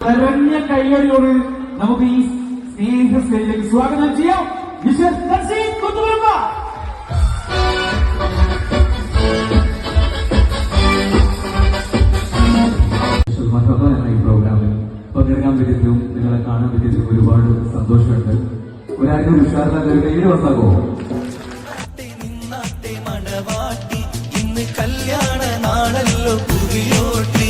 നിറഞ്ഞ കൈയടിയോട് നമുക്ക് ഈ സ്നേഹ സ്റ്റേജിലേക്ക് സ്വാഗതം ചെയ്യാം. മിസ്റ്റർ തസീം കുത്തുബുറമ്പ. ഈ പ്രോഗ്രാമിൽ പങ്കെടുക്കാൻ പറ്റിയതും നിങ്ങളെ കാണാൻ പറ്റിയതും ഒരുപാട് സന്തോഷമുണ്ട്. ഒരാഴ്ച ഉഷാറില്ലാത്ത ഒരു കയ്യിൽ വന്നാകോ ഇന്ന് കല്യാണ നാളല്ലോ പുതിയോട്ടി.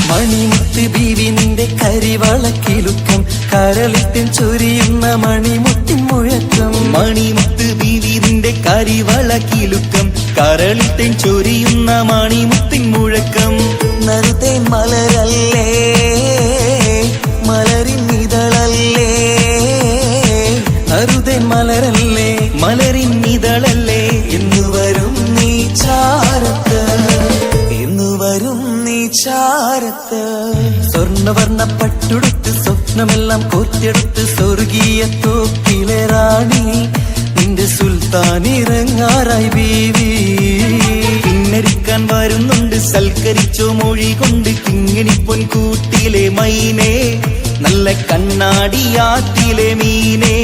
മണിമുത്ത് ബീവിന്റെ കരിവളക്കിലുക്കം കരളിത്തിൻ ചൊരിയുന്ന മണിമുത്തിൻ മുഴക്കം. മണിമുത്ത് ബീവിന്റെ കരിവളക്കിലുക്കം കരളിത്തിൻ ചൊരിയുന്ന മണിമുത്തിൻ മുഴക്കം. നറുതേൻ മലരല്ലേ മലരിൻ ഇതളല്ലേ, നറുതേൻ മലരല്ലേ മലരിൻ ഇതളല്ലേ, എന്ന് വരും നീ ചാരത്ത്, എന്ന് വരും നീ ചാരത്ത്. സ്വർണ്ണവർണ്ണ പട്ടുടുത്ത് സ്വപ്നമെല്ലാം കോർത്തെടുത്ത് സ്വർഗീയ തോക്കിലെ റാണി നിന്റെ സുൽത്താൻ ഇറങ്ങാറായി ബീവി. പിന്നരിക്കാൻ വരുന്നുണ്ട് സൽക്കരിച്ചോ മൊഴി കൊണ്ട് കിങ്ങിണി പൊൻകൂട്ടിലെ മൈനേ, നല്ല കണ്ണാടിയാറ്റിലെ മീനേ.